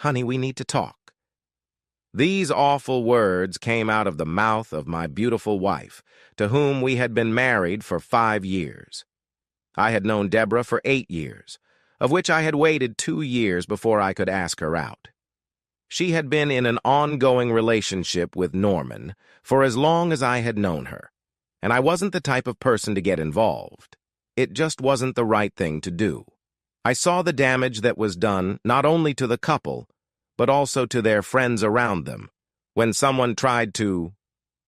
Honey, we need to talk. These awful words came out of the mouth of my beautiful wife, to whom we had been married for 5 years. I had known Deborah for 8 years, of which I had waited 2 years before I could ask her out. She had been in an ongoing relationship with Norman for as long as I had known her, and I wasn't the type of person to get involved. It just wasn't the right thing to do. I saw the damage that was done not only to the couple, but also to their friends around them, when someone tried to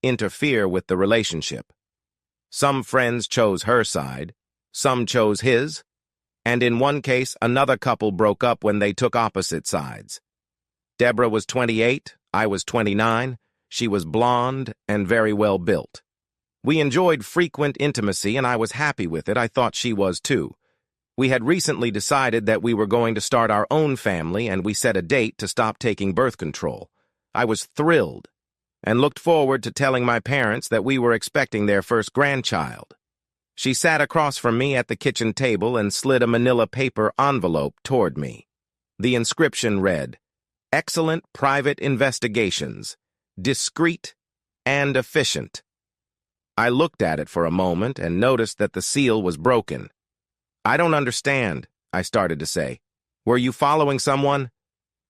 interfere with the relationship. Some friends chose her side, some chose his, and in one case, another couple broke up when they took opposite sides. Deborah was 28, I was 29, she was blonde and very well built. We enjoyed frequent intimacy and I was happy with it. I thought she was too. We had recently decided that we were going to start our own family and we set a date to stop taking birth control. I was thrilled and looked forward to telling my parents that we were expecting their first grandchild. She sat across from me at the kitchen table and slid a manila paper envelope toward me. The inscription read, "Excellent private investigations, discreet and efficient." I looked at it for a moment and noticed that the seal was broken. "I don't understand," I started to say. "Were you following someone?"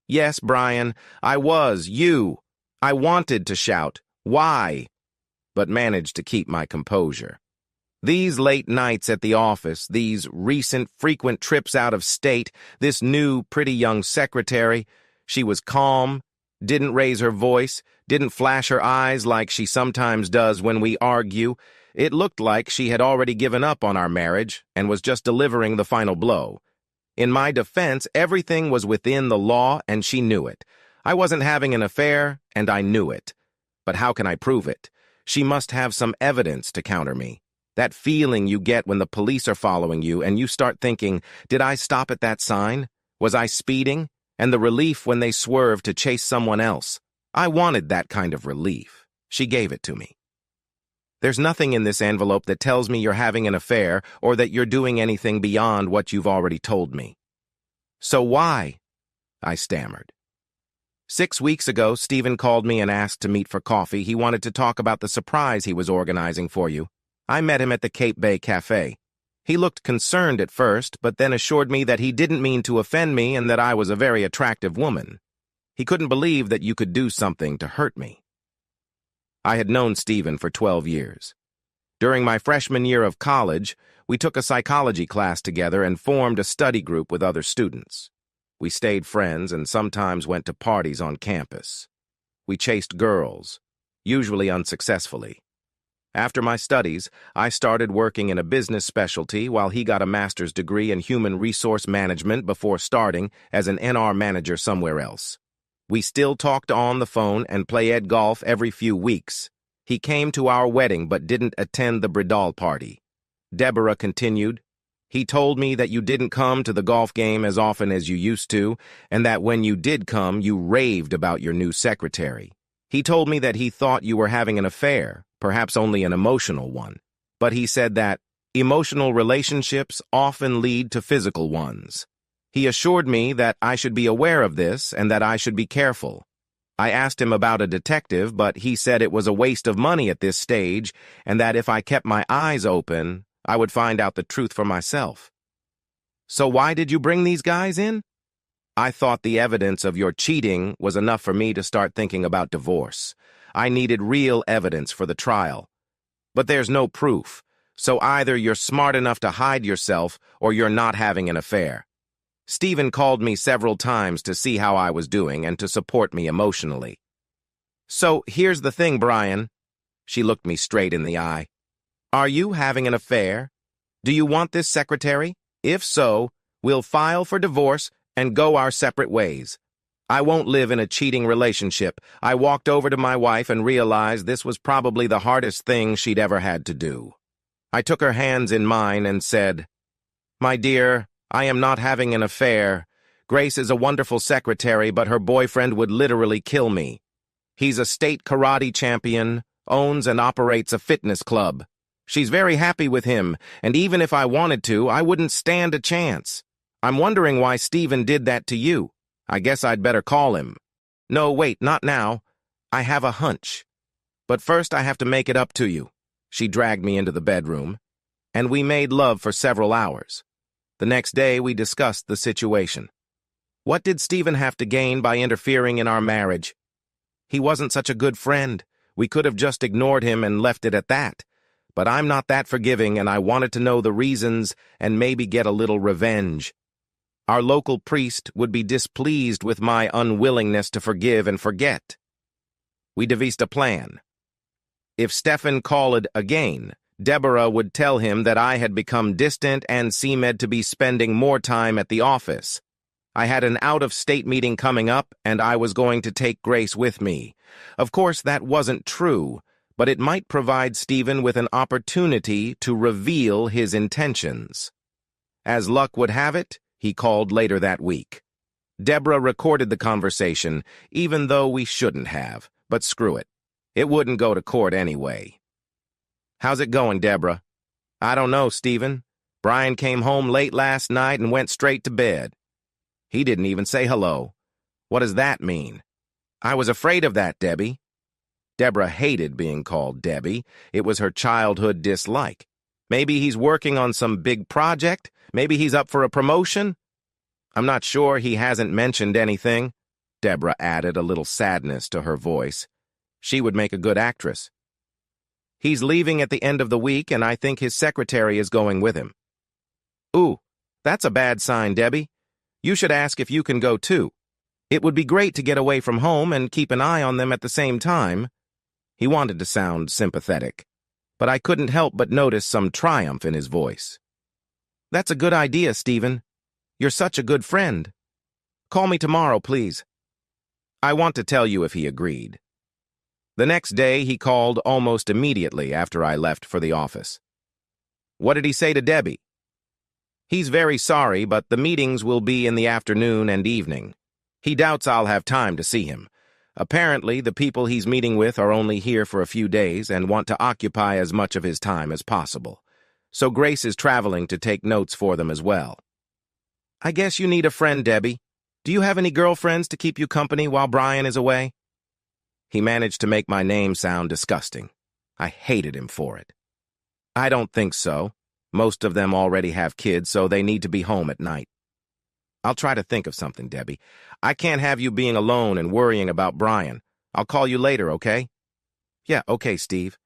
"Yes, Brian, I was. You." I wanted to shout, "Why?" but managed to keep my composure. These late nights at the office, these recent frequent trips out of state, this new pretty young secretary, she was calm, didn't raise her voice, didn't flash her eyes like she sometimes does when we argue. It looked like she had already given up on our marriage and was just delivering the final blow. In my defense, everything was within the law and she knew it. I wasn't having an affair and I knew it. But how can I prove it? She must have some evidence to counter me. That feeling you get when the police are following you and you start thinking, did I stop at that sign? Was I speeding? And the relief when they swerve to chase someone else. I wanted that kind of relief. She gave it to me. "There's nothing in this envelope that tells me you're having an affair or that you're doing anything beyond what you've already told me." "So why?" I stammered. 6 weeks ago, Stephen called me and asked to meet for coffee. He wanted to talk about the surprise he was organizing for you. I met him at the Cape Bay Cafe. He looked concerned at first, but then assured me that he didn't mean to offend me and that I was a very attractive woman. He couldn't believe that you could do something to hurt me. I had known Stephen for 12 years. During my freshman year of college, we took a psychology class together and formed a study group with other students. We stayed friends and sometimes went to parties on campus. We chased girls, usually unsuccessfully. After my studies, I started working in a business specialty while he got a master's degree in human resource management before starting as an NR manager somewhere else. We still talked on the phone and played golf every few weeks. He came to our wedding but didn't attend the bridal party. Deborah continued, "He told me that you didn't come to the golf game as often as you used to, and that when you did come, you raved about your new secretary. He told me that he thought you were having an affair, perhaps only an emotional one. But he said that emotional relationships often lead to physical ones. He assured me that I should be aware of this and that I should be careful. I asked him about a detective, but he said it was a waste of money at this stage and that if I kept my eyes open, I would find out the truth for myself." "So why did you bring these guys in?" "I thought the evidence of your cheating was enough for me to start thinking about divorce. I needed real evidence for the trial. But there's no proof, so either you're smart enough to hide yourself or you're not having an affair. Stephen called me several times to see how I was doing and to support me emotionally." "So here's the thing, Brian." She looked me straight in the eye. "Are you having an affair? Do you want this secretary? If so, we'll file for divorce and go our separate ways. I won't live in a cheating relationship." I walked over to my wife and realized this was probably the hardest thing she'd ever had to do. I took her hands in mine and said, "My dear, I am not having an affair. Grace is a wonderful secretary, but her boyfriend would literally kill me. He's a state karate champion, owns and operates a fitness club. She's very happy with him, and even if I wanted to, I wouldn't stand a chance. I'm wondering why Stephen did that to you. I guess I'd better call him. No, wait, not now. I have a hunch. But first I have to make it up to you. She dragged me into the bedroom, and we made love for several hours. The next day we discussed the situation. What did Stephen have to gain by interfering in our marriage? He wasn't such a good friend. We could have just ignored him and left it at that. But I'm not that forgiving, and I wanted to know the reasons and maybe get a little revenge. Our local priest would be displeased with my unwillingness to forgive and forget. We devised a plan. If Stephen called again, Deborah would tell him that I had become distant and seemed to be spending more time at the office. I had an out-of-state meeting coming up, and I was going to take Grace with me. Of course, that wasn't true, but it might provide Stephen with an opportunity to reveal his intentions. As luck would have it, he called later that week. Deborah recorded the conversation, even though we shouldn't have, but screw it. It wouldn't go to court anyway. How's it going, Deborah? I don't know, Stephen. Brian came home late last night and went straight to bed. He didn't even say hello. What does that mean? I was afraid of that, Debbie. Deborah hated being called Debbie. It was her childhood dislike. Maybe he's working on some big project. Maybe he's up for a promotion. I'm not sure. He hasn't mentioned anything. Deborah added a little sadness to her voice. She would make a good actress. He's leaving at the end of the week, and I think his secretary is going with him. Ooh, that's a bad sign, Debbie. You should ask if you can go too. It would be great to get away from home and keep an eye on them at the same time. He wanted to sound sympathetic, but I couldn't help but notice some triumph in his voice. That's a good idea, Stephen. You're such a good friend. Call me tomorrow, please. I want to tell you if he agreed. The next day, he called almost immediately after I left for the office. What did he say to Debbie? He's very sorry, but the meetings will be in the afternoon and evening. He doubts I'll have time to see him. Apparently, the people he's meeting with are only here for a few days and want to occupy as much of his time as possible. So Grace is traveling to take notes for them as well. I guess you need a friend, Debbie. Do you have any girlfriends to keep you company while Brian is away? He managed to make my name sound disgusting. I hated him for it. I don't think so. Most of them already have kids, so they need to be home at night. I'll try to think of something, Debbie. I can't have you being alone and worrying about Brian. I'll call you later, okay? Yeah, okay, Steve.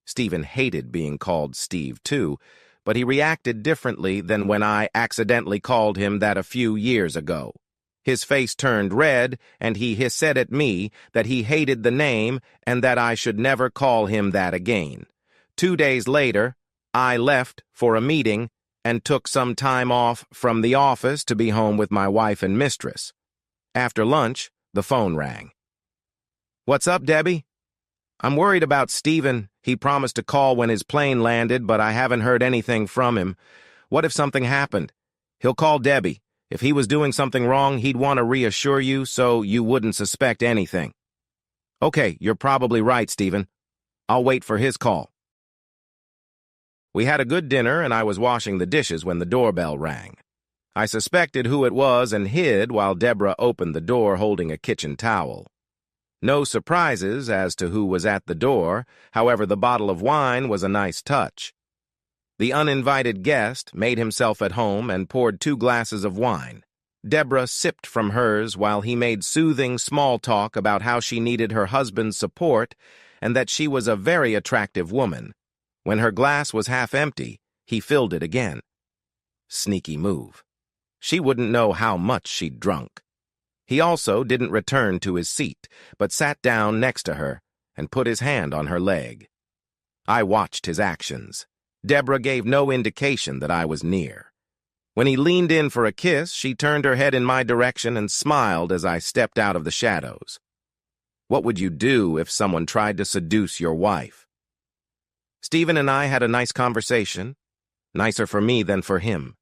Stephen hated being called Steve, too, but he reacted differently than when I accidentally called him that a few years ago. His face turned red, and he hissed at me that he hated the name and that I should never call him that again. 2 days later, I left for a meeting and took some time off from the office to be home with my wife and mistress. After lunch, the phone rang. What's up, Debbie? I'm worried about Stephen. He promised to call when his plane landed, but I haven't heard anything from him. What if something happened? He'll call Debbie. If he was doing something wrong, he'd want to reassure you so you wouldn't suspect anything. Okay, you're probably right, Stephen. I'll wait for his call. We had a good dinner, and I was washing the dishes when the doorbell rang. I suspected who it was and hid while Deborah opened the door holding a kitchen towel. No surprises as to who was at the door, however, the bottle of wine was a nice touch. The uninvited guest made himself at home and poured 2 glasses of wine. Deborah sipped from hers while he made soothing small talk about how she needed her husband's support and that she was a very attractive woman. When her glass was half empty, he filled it again. Sneaky move. She wouldn't know how much she'd drunk. He also didn't return to his seat, but sat down next to her and put his hand on her leg. I watched his actions. Deborah gave no indication that I was near. When he leaned in for a kiss, she turned her head in my direction and smiled as I stepped out of the shadows. What would you do if someone tried to seduce your wife? Stephen and I had a nice conversation, nicer for me than for him.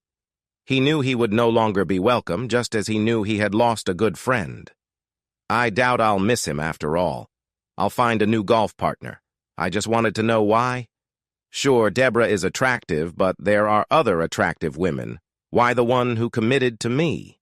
He knew he would no longer be welcome, just as he knew he had lost a good friend. I doubt I'll miss him after all. I'll find a new golf partner. I just wanted to know why. Sure, Deborah is attractive, but there are other attractive women. Why the one who committed to me?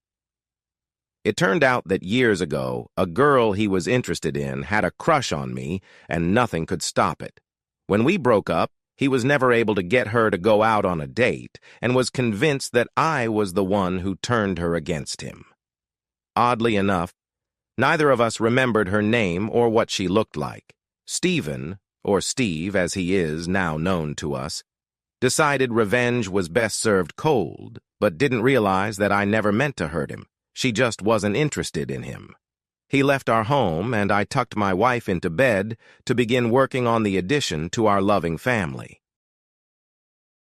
It turned out that years ago, a girl he was interested in had a crush on me, and nothing could stop it. When we broke up, he was never able to get her to go out on a date and was convinced that I was the one who turned her against him. Oddly enough, neither of us remembered her name or what she looked like. Stephen, or Steve as he is now known to us, decided revenge was best served cold, but didn't realize that I never meant to hurt him. She just wasn't interested in him. He left our home, and I tucked my wife into bed to begin working on the addition to our loving family.